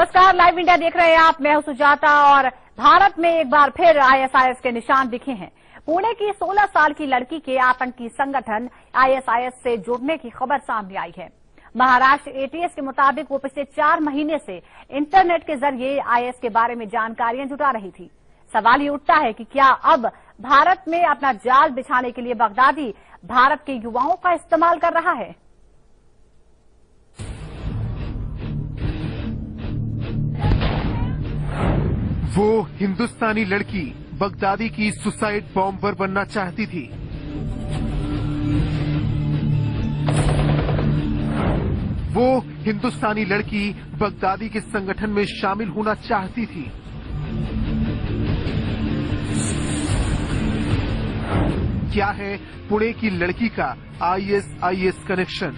नमस्कार, live India देख रहे हैं आप। मैं हूं सुजाता और भारत में एक बार फिर आईएसआईएस के निशान दिखे हैं। पुणे की 16 साल की लड़की के आतंकी संगठन आईएसआईएस से जुड़ने की खबर सामने आई है। महाराष्ट्र एटीएस के मुताबिक वो पिछले 4 महीने से इंटरनेट के जरिए आईएस के बारे में जानकारियां जुटा रही थी। सवाल ये उठता है कि क्या अब भारत में अपना जाल बिछाने के लिए बगदादी भारत के युवाओं का इस्तेमाल कर रहा है? वो हिंदुस्तानी लड़की बगदादी की सुसाइड बॉम्बर बनना चाहती थी। वो हिंदुस्तानी लड़की बगदादी के संगठन में शामिल होना चाहती थी। क्या है पुणे की लड़की का आईएसआईएस कनेक्शन?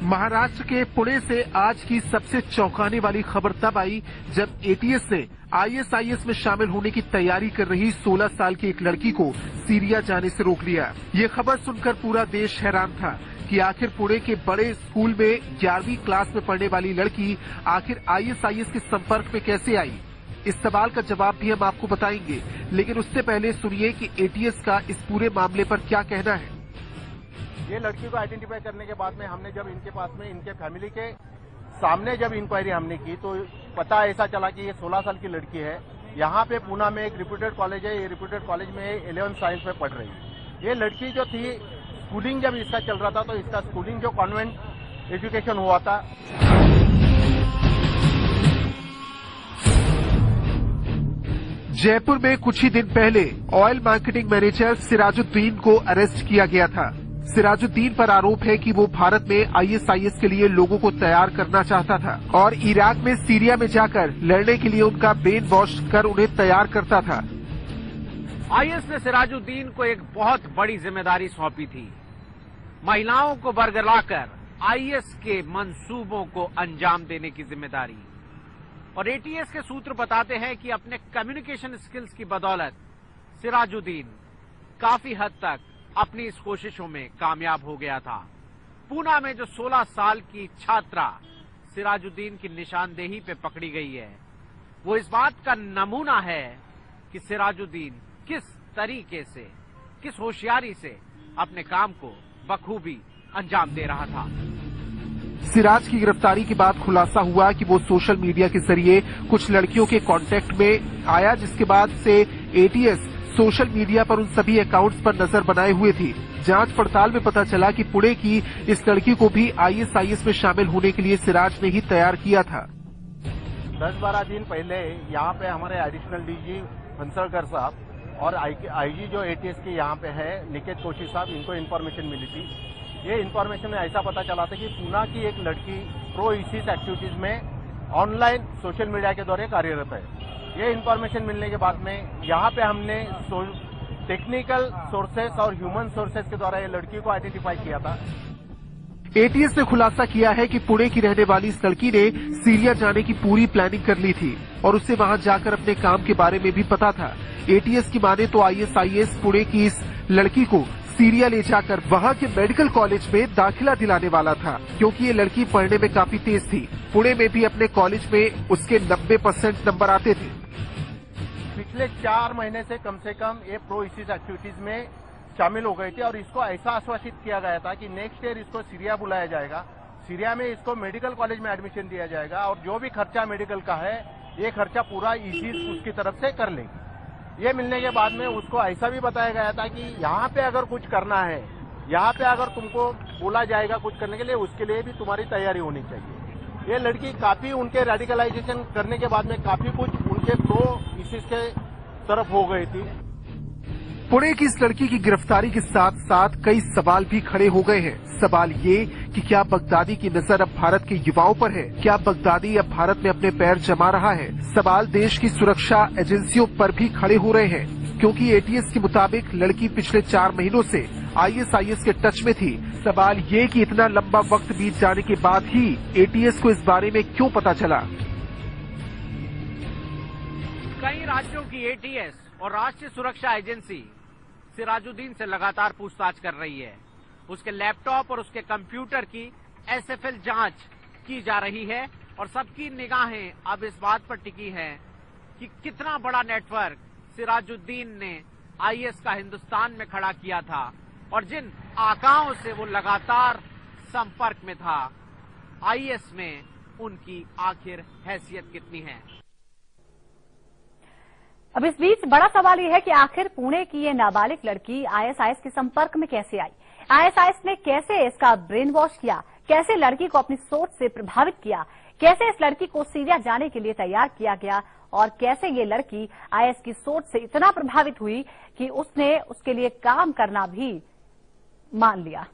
महाराष्ट्र के पुणे से आज की सबसे चौंकाने वाली खबर तब आई जब एटीएस ने आईएसआईएस में शामिल होने की तैयारी कर रही 16 साल की एक लड़की को सीरिया जाने से रोक लिया। ये खबर सुनकर पूरा देश हैरान था कि आखिर पुणे के बड़े स्कूल में 11वीं क्लास में पढ़ने वाली लड़की आखिर आईएसआईएस के संपर्क में कैसे आई। इस सवाल का जवाब भी हम आपको बताएंगे, लेकिन उससे पहले सुनिए कि एटीएस का इस पूरे मामले पर क्या कहना है। ये लड़की को आइडेंटिफाई करने के बाद में हमने जब इनके पास में इनके फैमिली के सामने जब इंक्वायरी हमने की तो पता ऐसा चला कि ये 16 साल की लड़की है। यहाँ पे पूना में एक रिप्यूटेड कॉलेज है। ये रिप्यूटेड कॉलेज में 11th साइंस में पढ़ रही है। ये लड़की जो थी, स्कूलिंग जब इसका चल रहा था तो इसका स्कूलिंग जो कॉन्वेंट एजुकेशन हुआ था। जयपुर में कुछ ही दिन पहले ऑयल मार्केटिंग मैनेजर सिराजुद्दीन को अरेस्ट किया गया था। सिराजुद्दीन पर आरोप है कि वो भारत में आईएसआईएस के लिए लोगों को तैयार करना चाहता था और इराक में सीरिया में जाकर लड़ने के लिए उनका ब्रेन वॉश कर उन्हें तैयार करता था। आईएस ने सिराजुद्दीन को एक बहुत बड़ी जिम्मेदारी सौंपी थी, महिलाओं को बरगलाकर आईएस के मंसूबों को अंजाम देने की जिम्मेदारी। और एटीएस के सूत्र बताते हैं कि अपने कम्युनिकेशन स्किल्स की बदौलत सिराजुद्दीन काफी हद तक अपनी इस कोशिशों में कामयाब हो गया था। पूना में जो 16 साल की छात्रा सिराजुद्दीन की निशानदेही पे पकड़ी गई है, वो इस बात का नमूना है कि सिराजुद्दीन किस तरीके से, किस होशियारी से अपने काम को बखूबी अंजाम दे रहा था। सिराज की गिरफ्तारी के बाद खुलासा हुआ कि वो सोशल मीडिया के जरिए कुछ लड़कियों के कांटेक्ट में आया, जिसके बाद से एटीएस सोशल मीडिया पर उन सभी अकाउंट्स पर नजर बनाए हुए थी। जांच पड़ताल में पता चला कि पुणे की इस लड़की को भी आईएसआईएस में शामिल होने के लिए सिराज ने ही तैयार किया था। 10-12 दिन पहले यहाँ पे हमारे एडिशनल डीजी फंसलकर साहब और आईजी जो एटीएस के यहाँ पे है निकेत कोशी साहब, इनको इन्फॉर्मेशन मिली थी। ये इन्फॉर्मेशन में ऐसा पता चला था कि पूना की एक लड़की प्रो इसिस एक्टिविटीज में ऑनलाइन सोशल मीडिया के द्वारा कार्यरत है। ये इन्फॉर्मेशन मिलने के बाद में यहाँ पे हमने टेक्निकल सोर्सेस और ह्यूमन सोर्सेस के द्वारा ये लड़की को आइडेंटिफाई किया था। एटीएस ने खुलासा किया है कि पुणे की रहने वाली इस लड़की ने सीरिया जाने की पूरी प्लानिंग कर ली थी और उसे वहां जाकर अपने काम के बारे में भी पता था। एटीएस की माने तो आईएसआईएस पुणे की इस लड़की को सीरिया ले जाकर वहां के मेडिकल कॉलेज में दाखिला दिलाने वाला था, क्योंकि ये लड़की पढ़ने में काफी तेज थी। पुणे में भी अपने कॉलेज में उसके 90% नंबर आते थे। पिछले 4 महीने से कम ये प्रो इसिस एक्टिविटीज में शामिल हो गई थी और इसको ऐसा आश्वासित किया गया था कि नेक्स्ट ईयर इसको सीरिया बुलाया जाएगा, सीरिया में इसको मेडिकल कॉलेज में एडमिशन दिया जाएगा और जो भी खर्चा मेडिकल का है ये खर्चा पूरा इसिस उसकी तरफ से कर लेगी। ये मिलने के बाद में उसको ऐसा भी बताया गया था कि यहाँ पे अगर कुछ करना है, यहाँ पे अगर तुमको बोला जाएगा कुछ करने के लिए, उसके लिए भी तुम्हारी तैयारी होनी चाहिए। ये लड़की काफी उनके रेडिकलाइजेशन करने के बाद में काफी कुछ उनके प्रो इसिस के तरफ हो गई थी। पुणे की इस लड़की की गिरफ्तारी के साथ साथ कई सवाल भी खड़े हो गए हैं। सवाल ये कि क्या बगदादी की नजर अब भारत के युवाओं पर है? क्या बगदादी अब भारत में अपने पैर जमा रहा है? सवाल देश की सुरक्षा एजेंसियों पर भी खड़े हो रहे हैं, क्योंकि एटीएस के मुताबिक लड़की पिछले 4 महीनों से आईएसआईएस के टच में थी। सवाल ये कि इतना लंबा वक्त बीत जाने के बाद ही एटीएस को इस बारे में क्यों पता चला? कई राज्यों की एटीएस और राष्ट्रीय सुरक्षा एजेंसी सिराजुद्दीन से लगातार पूछताछ कर रही है। उसके लैपटॉप और उसके कंप्यूटर की एसएफएल जांच की जा रही है और सबकी निगाहें अब इस बात पर टिकी हैं कि कितना बड़ा नेटवर्क सिराजुद्दीन ने आईएस का हिंदुस्तान में खड़ा किया था और जिन आकाओं से वो लगातार संपर्क में था, आईएस में उनकी आखिर हैसियत कितनी है। अब इस बीच बड़ा सवाल यह है कि आखिर पुणे की ये नाबालिग लड़की आईएसआईएस के संपर्क में कैसे आई, आईएसआईएस ने कैसे इसका ब्रेन वॉश किया, कैसे लड़की को अपनी सोच से प्रभावित किया, कैसे इस लड़की को सीरिया जाने के लिए तैयार किया गया और कैसे ये लड़की आईएस की सोच से इतना प्रभावित हुई कि उसने उसके लिए काम करना भी मान लिया।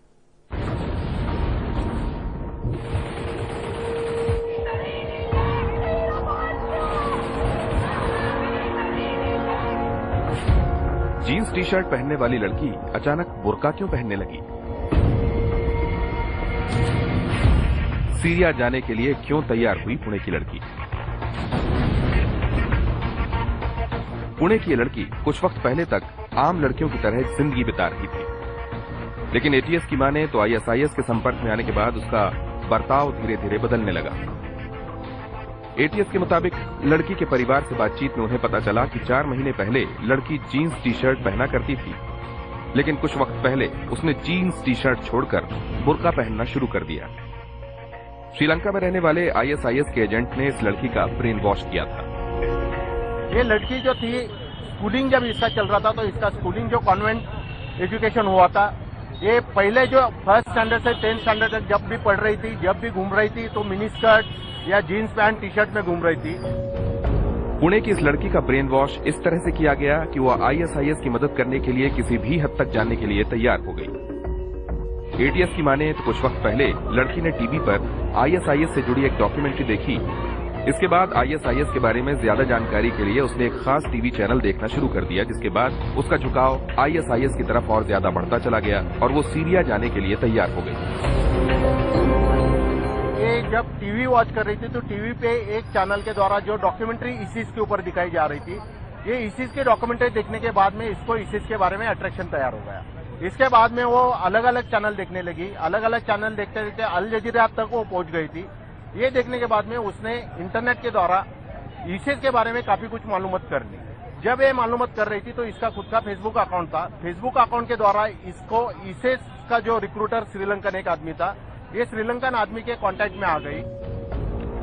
जीन्स टी शर्ट पहनने वाली लड़की अचानक बुर्का क्यों पहनने लगी? सीरिया जाने के लिए क्यों तैयार हुई पुणे की लड़की? पुणे की ये लड़की कुछ वक्त पहले तक आम लड़कियों की तरह जिंदगी बिता रही थी, लेकिन एटीएस की माने तो आईएसआईएस के संपर्क में आने के बाद उसका बर्ताव धीरे धीरे बदलने लगा। एटीएस के मुताबिक लड़की के परिवार से बातचीत में उन्हें पता चला कि 4 महीने पहले लड़की जीन्स टी शर्ट पहना करती थी, लेकिन कुछ वक्त पहले उसने जीन्स टी शर्ट छोड़कर बुर्का पहनना शुरू कर दिया। श्रीलंका में रहने वाले आईएसआईएस के एजेंट ने इस लड़की का ब्रेन वॉश किया था। ये लड़की जो थी, स्कूलिंग जब इसका चल रहा था तो इसका स्कूलिंग जो कॉन्वेंट एजुकेशन हुआ था, ये पहले जो 1st स्टैंडर्ड से 10th स्टैंडर्ड तक जब भी पढ़ रही थी, जब भी घूम रही थी तो मिनी स्कर्ट या जीन्स पैंट टी शर्ट में घूम रही थी। पुणे की इस लड़की का ब्रेन वॉश इस तरह से किया गया कि वह आईएसआईएस की मदद करने के लिए किसी भी हद तक जाने के लिए तैयार हो गई। एटीएस की माने तो कुछ वक्त पहले लड़की ने टीवी पर आईएसआईएस से जुड़ी एक डॉक्यूमेंट्री देखी। इसके बाद आईएसआईएस के बारे में ज्यादा जानकारी के लिए उसने एक खास टीवी चैनल देखना शुरू कर दिया, जिसके बाद उसका झुकाव आईएसआईएस की तरफ और ज्यादा बढ़ता चला गया और वो सीरिया जाने के लिए तैयार हो गई। ये जब टीवी वॉच कर रही थी तो टीवी पे एक चैनल के द्वारा जो डॉक्यूमेंट्री ISIS के ऊपर दिखाई जा रही थी, ये ISIS के डॉक्यूमेंट्री देखने के बाद में इसको ISIS के बारे में अट्रैक्शन तैयार हो गया। इसके बाद में वो अलग अलग चैनल देखने लगी, अलग अलग चैनल देखते देखते अल जजीरा तक वो पहुंच गई थी। ये देखने के बाद में उसने इंटरनेट के द्वारा ISIS के बारे में काफी कुछ मालूमात कर ली। जब ये मालूमात कर रही थी तो इसका खुद का फेसबुक अकाउंट था। फेसबुक अकाउंट के द्वारा इसको ISIS का जो रिक्रूटर श्रीलंकन एक आदमी था, ये श्रीलंकन आदमी के कांटेक्ट में आ गई।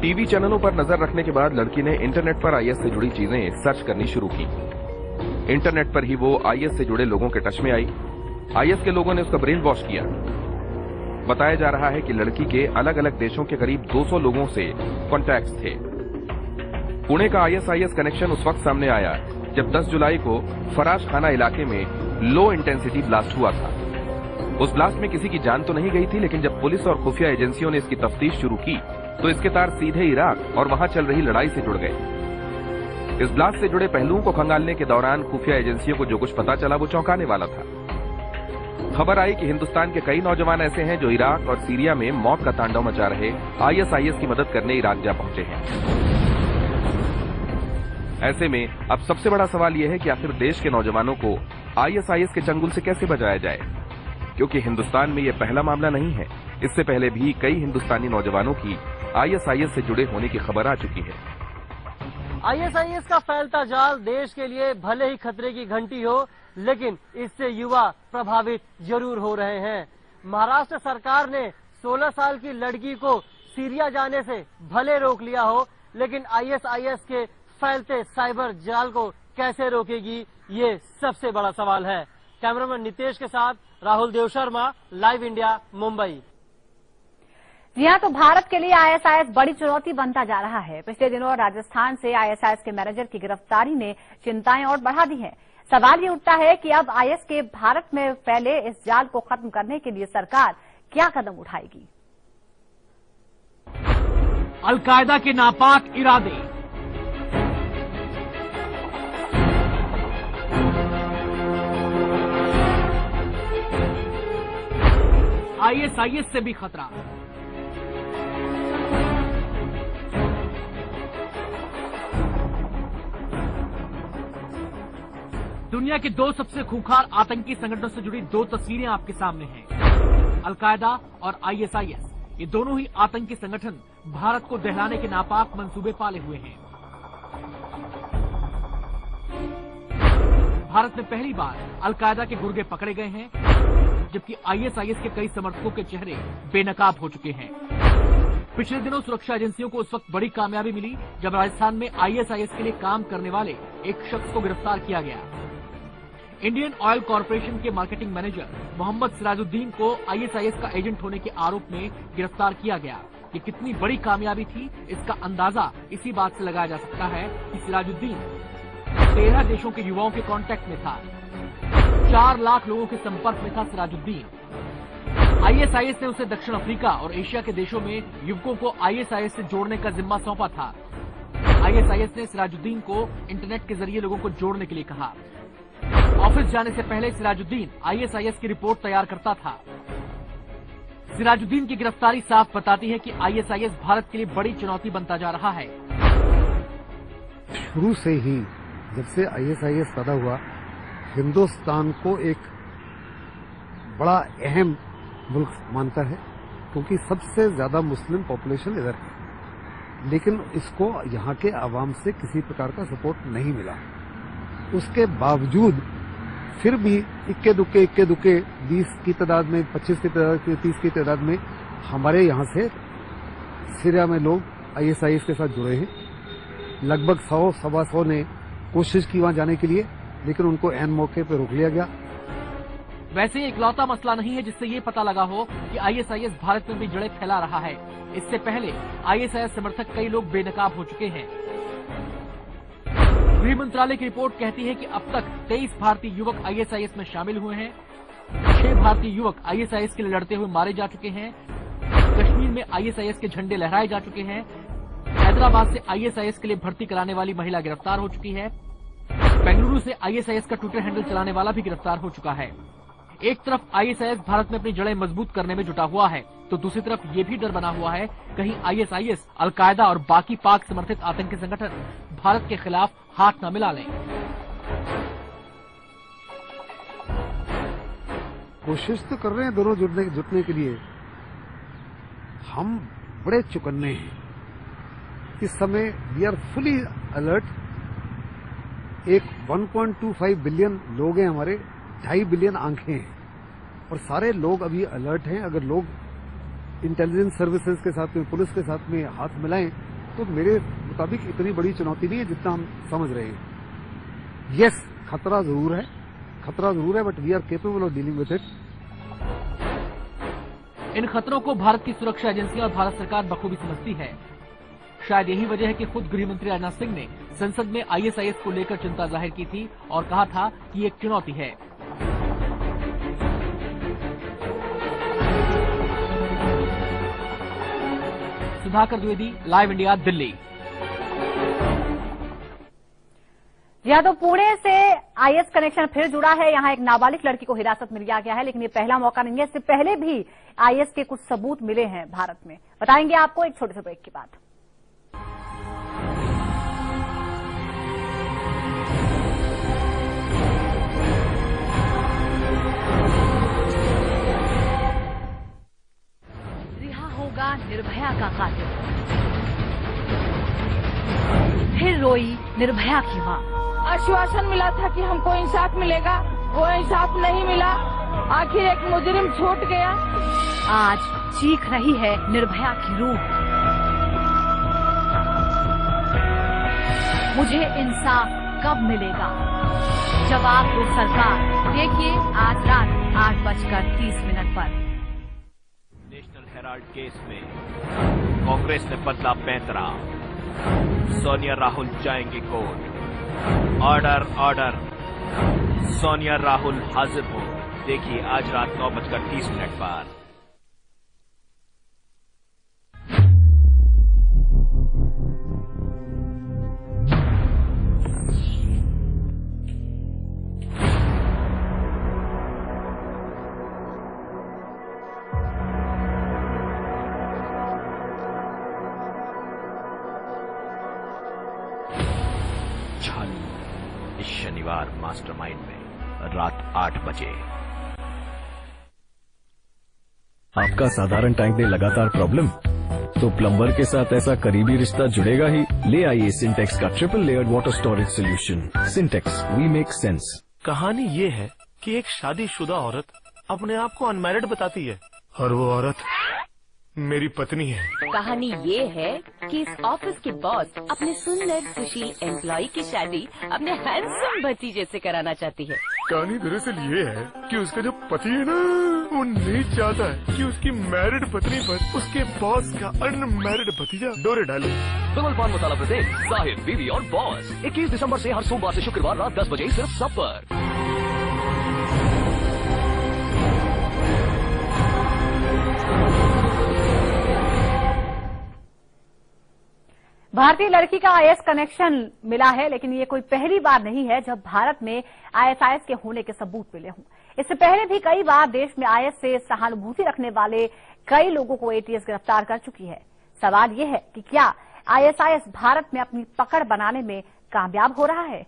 टीवी चैनलों पर नजर रखने के बाद लड़की ने इंटरनेट पर आईएस से जुड़ी चीजें सर्च करनी शुरू की। इंटरनेट पर ही वो आईएस से जुड़े लोगों के टच में आई। आईएस के लोगों ने उसका ब्रेन वॉश किया। बताया जा रहा है कि लड़की के अलग अलग देशों के करीब 200 लोगों से कॉन्टैक्ट्स थे। पुणे का आईएसआईएस कनेक्शन उस वक्त सामने आया जब 10 जुलाई को फराज खाना इलाके में लो इंटेंसिटी ब्लास्ट हुआ था। उस ब्लास्ट में किसी की जान तो नहीं गई थी, लेकिन जब पुलिस और खुफिया एजेंसियों ने इसकी तफ्तीश शुरू की तो इसके तार सीधे इराक और वहां चल रही लड़ाई से जुड़ गए। इस ब्लास्ट से जुड़े पहलुओं को खंगालने के दौरान खुफिया एजेंसियों को जो कुछ पता चला वो चौंकाने वाला था। खबर आई कि हिंदुस्तान के कई नौजवान ऐसे हैं जो इराक और सीरिया में मौत का तांडव मचा रहे आईएसआईएस की मदद करने इराक जा पहुंचे हैं। ऐसे में अब सबसे बड़ा सवाल यह है कि आखिर देश के नौजवानों को आईएसआईएस के चंगुल से कैसे बचाया जाए, क्योंकि हिंदुस्तान में यह पहला मामला नहीं है। इससे पहले भी कई हिंदुस्तानी नौजवानों की आईएसआईएस से जुड़े होने की खबर आ चुकी है। आईएसआईएस का फैलता जाल देश के लिए भले ही खतरे की घंटी हो, लेकिन इससे युवा प्रभावित जरूर हो रहे हैं। महाराष्ट्र सरकार ने 16 साल की लड़की को सीरिया जाने से भले रोक लिया हो, लेकिन आईएसआईएस के फैलते साइबर जाल को कैसे रोकेगी, ये सबसे बड़ा सवाल है। कैमरामैन नितेश के साथ राहुल देव शर्मा, लाइव इंडिया, मुंबई। जी हाँ, तो भारत के लिए आईएसआईएस बड़ी चुनौती बनता जा रहा है। पिछले दिनों राजस्थान से आईएसआईएस के मैनेजर की गिरफ्तारी ने चिंताएं और बढ़ा दी हैं। सवाल ये उठता है कि अब आईएस के भारत में फैले इस जाल को खत्म करने के लिए सरकार क्या कदम उठाएगी। अलकायदा के नापाक इरादे, आईएसआईएस से भी खतरा। दुनिया के 2 सबसे खूंखार आतंकी संगठनों से जुड़ी 2 तस्वीरें आपके सामने हैं। अलकायदा और आईएसआईएस, ये दोनों ही आतंकी संगठन भारत को दहलाने के नापाक मंसूबे पाले हुए हैं। भारत में पहली बार अलकायदा के गुर्गे पकड़े गए हैं, जबकि आईएसआईएस के कई समर्थकों के चेहरे बेनकाब हो चुके हैं। पिछले दिनों सुरक्षा एजेंसियों को उस वक्त बड़ी कामयाबी मिली जब राजस्थान में आईएसआईएस के लिए काम करने वाले एक शख्स को गिरफ्तार किया गया। इंडियन ऑयल कॉरपोरेशन के मार्केटिंग मैनेजर मोहम्मद सिराजुद्दीन को आईएसआईएस का एजेंट होने के आरोप में गिरफ्तार किया गया। ये कितनी बड़ी कामयाबी थी, इसका अंदाजा इसी बात से लगाया जा सकता है कि सिराजुद्दीन 13 देशों के युवाओं के कांटेक्ट में था। 4 लाख लोगों के संपर्क में था सिराजुद्दीन। आईएसआईएस ने उसे दक्षिण अफ्रीका और एशिया के देशों में युवकों को आईएसआईएस से जोड़ने का जिम्मा सौंपा था। आईएसआईएस ने सिराजुद्दीन को इंटरनेट के जरिए लोगों को जोड़ने के लिए कहा। ऑफिस जाने से पहले सिराजुद्दीन आईएसआईएस की रिपोर्ट तैयार करता था। सिराजुद्दीन की गिरफ्तारी साफ बताती है कि आईएसआईएस भारत के लिए बड़ी चुनौती बनता जा रहा है। शुरू से ही जब से आईएसआईएस पैदा हुआ, हिंदुस्तान को एक बड़ा अहम मुल्क मानता है, क्योंकि सबसे ज्यादा मुस्लिम पॉपुलेशन इधर है। लेकिन इसको यहाँ के आवाम से किसी प्रकार का सपोर्ट नहीं मिला। उसके बावजूद फिर भी इक्के दुक्के 20 की तादाद में, 25 की तादाद में, 30 की तादाद में हमारे यहाँ से सीरिया में लोग आईएसआईएस के साथ जुड़े हैं। लगभग 100-125 ने कोशिश की वहां जाने के लिए, लेकिन उनको ऐन मौके पर रोक लिया गया। वैसे ये इकलौता मसला नहीं है जिससे ये पता लगा हो कि आईएसआईएस भारत में भी जड़ें फैला रहा है। इससे पहले आईएसआईएस समर्थक कई लोग बेनकाब हो चुके हैं। गृह मंत्रालय की रिपोर्ट कहती है कि अब तक 23 भारतीय युवक आईएसआईएस में शामिल हुए हैं। 6 भारतीय युवक आईएसआईएस के लिए लड़ते हुए मारे जा चुके हैं। कश्मीर में आईएसआईएस के झंडे लहराए जा चुके हैं। हैदराबाद से आईएसआईएस के लिए भर्ती कराने वाली महिला गिरफ्तार हो चुकी है। बेंगलुरु से आईएसआईएस का ट्विटर हैंडल चलाने वाला भी गिरफ्तार हो चुका है। एक तरफ आईएसआईएस भारत में अपनी जड़ें मजबूत करने में जुटा हुआ है, तो दूसरी तरफ ये भी डर बना हुआ है कहीं आईएसआईएस, अलकायदा और बाकी पाक समर्थित आतंकी संगठन भारत के खिलाफ हाथ न मिला लें। कोशिश तो कर रहे हैं दोनों जुटने के लिए। हम बड़े चौकन्ने हैं इस समय। We are fully alert. एक 1.25 बिलियन लोग हैं हमारे, 2.5 बिलियन आंखें हैं, और सारे लोग अभी अलर्ट हैं। अगर लोग इंटेलिजेंस सर्विसेज के साथ में, पुलिस के साथ में हाथ मिलाएं तो मेरे मुताबिक इतनी बड़ी चुनौती नहीं है जितना हम समझ रहे हैं। यस, खतरा जरूर है, but we are capable of dealing with it. इन खतरों को भारत की सुरक्षा एजेंसियां और भारत सरकार बखूबी समझती है। शायद यही वजह है कि खुद गृह मंत्री राजनाथ सिंह ने संसद में आईएसआईएस को लेकर चिंता जाहिर की थी और कहा था कि ये एक चुनौती है। Sudhakar Dwivedi, live India, Delhi. तो पुणे से आईएस कनेक्शन फिर जुड़ा है। यहाँ एक नाबालिग लड़की को हिरासत में लिया गया है, लेकिन ये पहला मौका नहीं है। इससे पहले भी आईएस के कुछ सबूत मिले हैं भारत में। बताएंगे आपको एक छोटे से ब्रेक के बाद। रिहा होगा निर्भया का कातिल, फिर रोई निर्भया की मां। आश्वासन मिला था कि हमको इंसाफ मिलेगा, वो इंसाफ नहीं मिला। आखिर एक मुजरिम छूट गया। आज चीख रही है निर्भया की रूह। मुझे इंसाफ कब मिलेगा? जवाब दो सरकार। देखिए आज रात 8:30 पर। नेशनल हेराल्ड केस में कांग्रेस ने बदला पैंतरा। सोनिया राहुल जाएंगे court. Order order, Sonia Rahul हाजिर हो। देखिए आज रात 9:30 पर। इस शनिवार मास्टरमाइंड में रात 8 बजे। आपका साधारण टैंक में लगातार प्रॉब्लम? तो प्लम्बर के साथ ऐसा करीबी रिश्ता जुड़ेगा ही। ले आइए सिंटेक्स का triple layered water storage solution. Sintex, we make sense. कहानी ये है कि एक शादीशुदा औरत अपने आप को अनमैरिड बताती है और वो औरत मेरी पत्नी है। कहानी ये है कि इस ऑफिस के बॉस अपने सुंदर सुशील एम्प्लॉय की शादी अपने हैंडसम भतीजे से कराना चाहती है। कहानी दरअसल ये है कि उसका जो पति है ना, वो नहीं चाहता है कि उसकी मैरिड पत्नी पर उसके बॉस का अनमैरिड भतीजा डोरे डाले। कमल पान मसाला प्रेजेंट साहिर, बीवी और बॉस 21 दिसंबर से हर सोमवार से शुक्रवार रात 10 बजे सिर्फ सब पर। भारतीय लड़की का आईएएस कनेक्शन मिला है, लेकिन ये कोई पहली बार नहीं है जब भारत में आईएसआईएस के होने के सबूत मिले हों। इससे पहले भी कई बार देश में आईएएस से सहानुभूति रखने वाले कई लोगों को एटीएस गिरफ्तार कर चुकी है। सवाल ये है कि क्या आईएसआईएस भारत में अपनी पकड़ बनाने में कामयाब हो रहा है?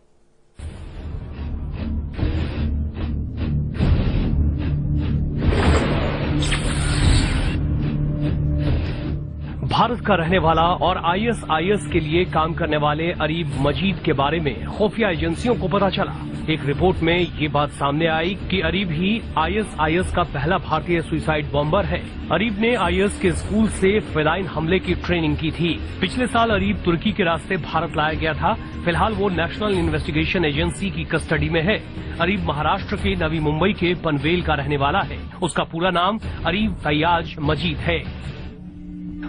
भारत का रहने वाला और आईएसआईएस के लिए काम करने वाले अरीब मजीद के बारे में खुफिया एजेंसियों को पता चला। एक रिपोर्ट में ये बात सामने आई कि अरीब ही आईएसआईएस का पहला भारतीय सुसाइड बॉम्बर है। अरीब ने आईएस के स्कूल से फिदाइन हमले की ट्रेनिंग की थी। पिछले साल अरीब तुर्की के रास्ते भारत लाया गया था। फिलहाल वो नेशनल इन्वेस्टिगेशन एजेंसी की कस्टडी में है। अरीब महाराष्ट्र के नवी मुंबई के पनवेल का रहने वाला है। उसका पूरा नाम अरीब फैयाज मजीद है।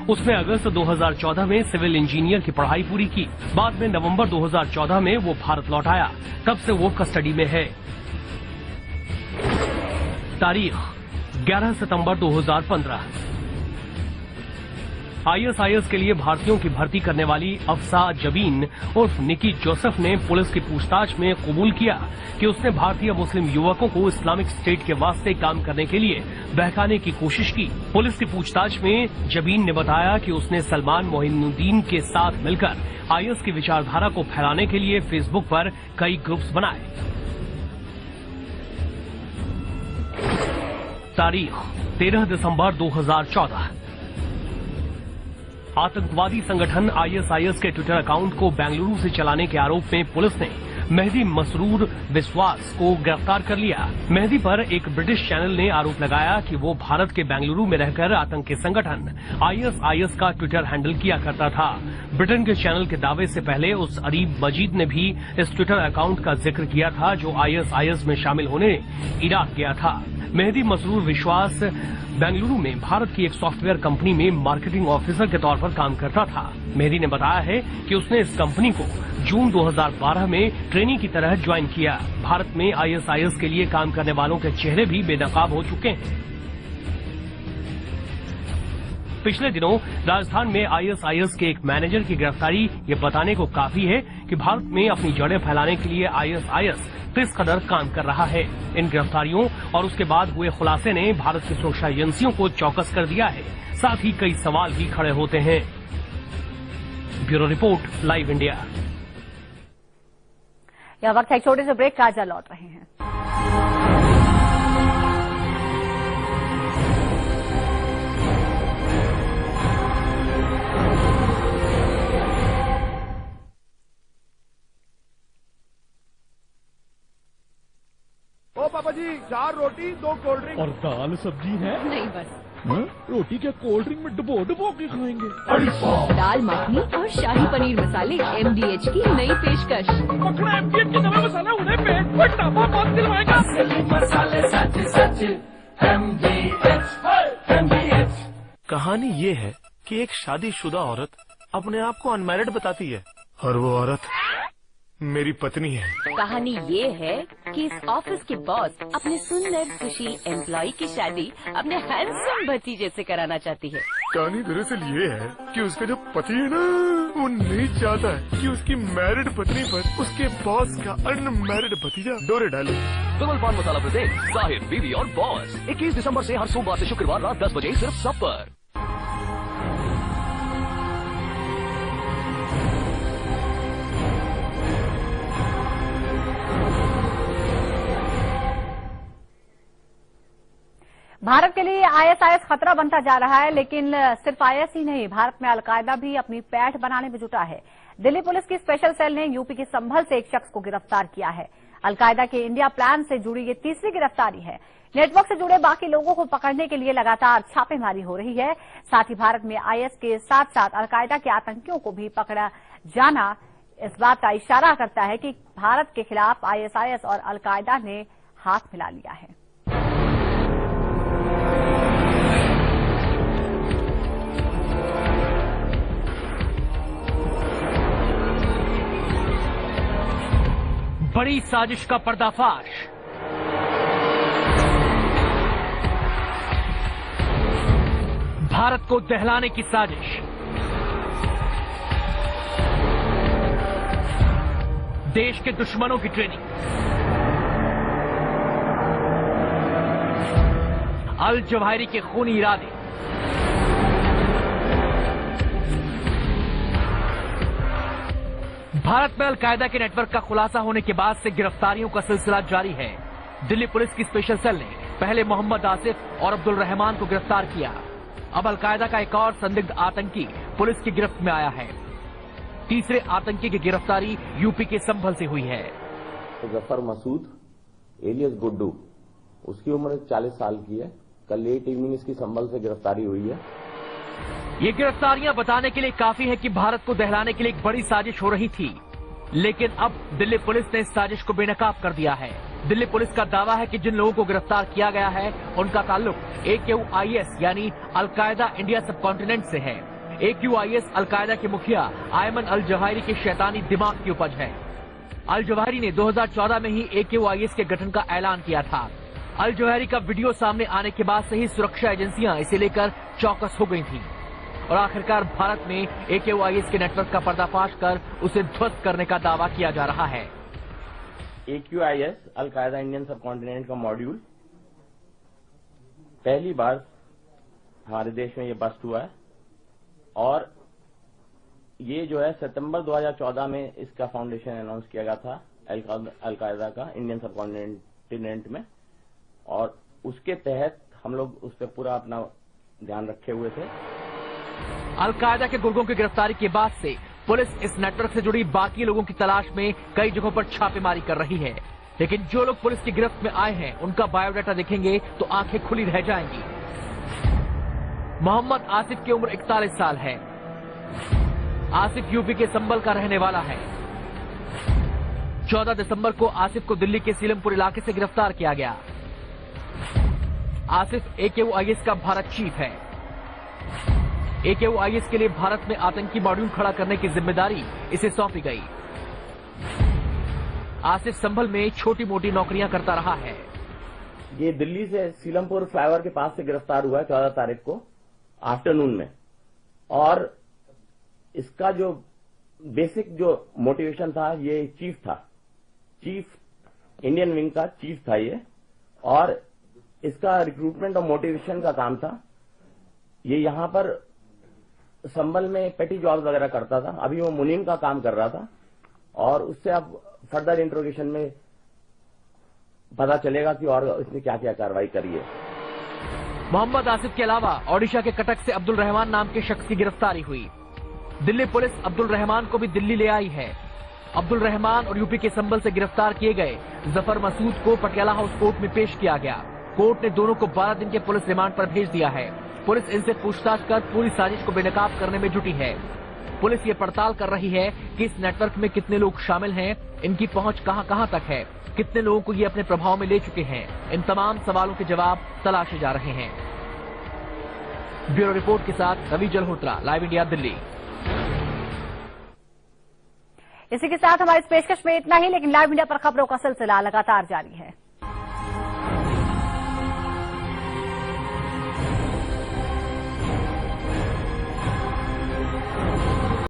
उसने अगस्त 2014 में सिविल इंजीनियर की पढ़ाई पूरी की। बाद में नवंबर 2014 में वो भारत लौट आया। तब से वो कस्टडी में है। तारीख 11 सितंबर 2015। आईएसआईएस के लिए भारतीयों की भर्ती करने वाली अफसा जबीन उर्फ निकी जोसेफ ने पुलिस की पूछताछ में कबूल किया कि उसने भारतीय मुस्लिम युवकों को इस्लामिक स्टेट के वास्ते काम करने के लिए बहकाने की कोशिश की। पुलिस की पूछताछ में जबीन ने बताया कि उसने सलमान मोइनुद्दीन के साथ मिलकर आईएस की विचारधारा को फैलाने के लिए फेसबुक पर कई ग्रुप्स बनाए। तारीख 13 दिसंबर 2014। आतंकवादी संगठन आईएसआईएस के ट्विटर अकाउंट को बेंगलुरु से चलाने के आरोप में पुलिस ने मेहदी मसरूर विश्वास को गिरफ्तार कर लिया। मेहदी पर एक ब्रिटिश चैनल ने आरोप लगाया कि वो भारत के बेंगलुरु में रहकर आतंकी संगठन आईएसआईएस का ट्विटर हैंडल किया करता था। ब्रिटेन के चैनल के दावे से पहले उस अरीब मजीद ने भी इस ट्विटर अकाउंट का जिक्र किया था जो आईएसआईएस में शामिल होने इराक गया था। मेहदी मसरूर विश्वास बेंगलुरु में भारत की एक सॉफ्टवेयर कंपनी में मार्केटिंग ऑफिसर के तौर पर काम करता था। मेहदी ने बताया है कि उसने इस कंपनी को जून 2012 में ट्रेनी की तरह ज्वाइन किया। भारत में आईएसआईएस के लिए काम करने वालों के चेहरे भी बेनकाब हो चुके हैं। पिछले दिनों राजस्थान में आईएसआईएस के एक मैनेजर की गिरफ्तारी ये बताने को काफी है कि भारत में अपनी जड़ें फैलाने के लिए आईएसआईएस किस कदर काम कर रहा है। इन गिरफ्तारियों और उसके बाद हुए खुलासे ने भारत की सुरक्षा एजेंसियों को चौकस कर दिया है। साथ ही कई सवाल भी खड़े होते हैं। Bureau report, live India. यह वक्त है छोटे से ब्रेक का। लौट रहे हैं। ओ पापा जी, 4 रोटी 2 कोल्ड ड्रिंक और दाल सब्जी है? नहीं बस। रोटी क्या कोल्ड ड्रिंक में डुबो के खाएंगे? दाल मखनी और शाही पनीर मसाले MDH की नई पेशकश। मखना MDH के नए मसाला उन्हें पेट में टापा बांध दिलवाएगा। मसाले सच MDH। कहानी ये है कि एक शादीशुदा औरत अपने आप को अनमैरिड बताती है और वो औरत मेरी पत्नी है। कहानी ये है कि इस ऑफिस के बॉस अपने सुंदर सुशील एम्प्लॉय की शादी अपने हैंडसम भतीजे से कराना चाहती है। कहानी दरअसल ये है कि उसका जो पति है ना, वो नहीं चाहता है कि उसकी मैरिड पत्नी पर उसके बॉस का अनमैरिड भतीजा डोरे डाले। कमल पान मसाला प्रेजेंट साहिर, बीवी और बॉस 21 दिसंबर से हर सोमवार से शुक्रवार रात 10 बजे सिर्फ सब पर। भारत के लिए आईएसआईएस खतरा बनता जा रहा है, लेकिन सिर्फ आईएस ही नहीं, भारत में अलकायदा भी अपनी पैठ बनाने में जुटा है। दिल्ली पुलिस की स्पेशल सेल ने यूपी के संभल से एक शख्स को गिरफ्तार किया है। अलकायदा के इंडिया प्लान से जुड़ी ये तीसरी गिरफ्तारी है। नेटवर्क से जुड़े बाकी लोगों को पकड़ने के लिए लगातार छापेमारी हो रही है। साथ ही भारत में आईएस के साथ साथ अलकायदा के आतंकियों को भी पकड़ा जाना इस बात का इशारा करता है कि भारत के खिलाफ आईएसआईएस और अलकायदा ने हाथ मिला लिया है। बड़ी साजिश का पर्दाफाश। भारत को दहलाने की साजिश। देश के दुश्मनों की ट्रेनिंग। अल जवाहिरी के खूनी इरादे। भारत में अलकायदा के नेटवर्क का खुलासा होने के बाद से गिरफ्तारियों का सिलसिला जारी है। दिल्ली पुलिस की स्पेशल सेल ने पहले मोहम्मद आसिफ और अब्दुल रहमान को गिरफ्तार किया। अब अलकायदा का एक और संदिग्ध आतंकी पुलिस की गिरफ्त में आया है। तीसरे आतंकी की गिरफ्तारी यूपी के संभल से हुई है। जफर मसूद एलियस गुड्डू, उसकी उम्र 40 साल की है। कल लेट इवनिंग इसकी संभल से गिरफ्तारी हुई है। ये गिरफ्तारियां बताने के लिए काफी है कि भारत को दहलाने के लिए एक बड़ी साजिश हो रही थी, लेकिन अब दिल्ली पुलिस ने इस साजिश को बेनकाब कर दिया है। दिल्ली पुलिस का दावा है कि जिन लोगों को गिरफ्तार किया गया है उनका ताल्लुक AQIS यानी अलकायदा इंडिया सबकॉन्टिनेंट से है। AQIS अलकायदा के मुखिया आयमन अल जवाहिरी के शैतानी दिमाग की उपज है। अल जवाहिरी ने 2014 में ही AQIS के गठन का ऐलान किया था। अल जवाहिरी का वीडियो सामने आने के बाद से ही सुरक्षा एजेंसियां इसे लेकर चौकस हो गई थीं और आखिरकार भारत में AQIS के नेटवर्क का पर्दाफाश कर उसे ध्वस्त करने का दावा किया जा रहा है। AQIS अलकायदा इंडियन सबकॉन्टिनेंट का मॉड्यूल पहली बार हमारे देश में ये बस्ट हुआ है और ये जो है सितंबर 2014 में इसका फाउंडेशन अनाउंस किया गया था अलकायदा का इंडियन सबकॉन्टिनेंट में, और उसके तहत हम लोग उस पर पूरा अपना ध्यान रखे हुए थे। अलकायदा के गुर्गों की गिरफ्तारी के बाद से पुलिस इस नेटवर्क से जुड़ी बाकी लोगों की तलाश में कई जगहों पर छापेमारी कर रही है, लेकिन जो लोग पुलिस की गिरफ्त में आए हैं उनका बायोडाटा देखेंगे तो आंखें खुली रह जाएंगी। मोहम्मद आसिफ की उम्र 41 साल है। आसिफ यूपी के संभल का रहने वाला है। 14 दिसंबर को आसिफ को दिल्ली के सीलमपुर इलाके से गिरफ्तार किया गया। आसिफ AQIS का भारत चीफ है। AQIS के लिए भारत में आतंकी मॉड्यूल खड़ा करने की जिम्मेदारी इसे सौंपी गई। आसिफ संभल में छोटी मोटी नौकरियां करता रहा है। ये दिल्ली से सीलमपुर फ्लाईओवर के पास से गिरफ्तार हुआ है 14 तारीख को आफ्टरनून में, और इसका जो बेसिक जो मोटिवेशन था, ये चीफ था, चीफ इंडियन विंग का चीफ था ये, और इसका रिक्रूटमेंट और मोटिवेशन का काम था। ये यहां पर संभल में पेटी जॉब वगैरह करता था। अभी वो मुनीम का काम कर रहा था और उससे अब फर्दर इंट्रोगेशन में पता चलेगा कि और इसने क्या क्या कार्रवाई करी है। मोहम्मद आसिफ के अलावा ओडिशा के कटक से अब्दुल रहमान नाम के शख्स की गिरफ्तारी हुई। दिल्ली पुलिस अब्दुल रहमान को भी दिल्ली ले आई है। अब्दुल रहमान और यूपी के संभल से गिरफ्तार किए गए जफर मसूद को पटियाला हाउस कोर्ट में पेश किया गया। कोर्ट ने दोनों को 12 दिन के पुलिस रिमांड पर भेज दिया है। पुलिस इनसे पूछताछ कर पूरी साजिश को बेनकाब करने में जुटी है। पुलिस ये पड़ताल कर रही है कि इस नेटवर्क में कितने लोग शामिल हैं, इनकी पहुंच कहां तक है, कितने लोगों को ये अपने प्रभाव में ले चुके हैं। इन तमाम सवालों के जवाब तलाशे जा रहे हैं। ब्यूरो रिपोर्ट के साथ रवि जलहोत्रा, लाइव इंडिया, दिल्ली। इसी के साथ हमारी इस पेशकश में इतना ही, लेकिन लाइव इंडिया पर खबरों का सिलसिला लगातार जारी है।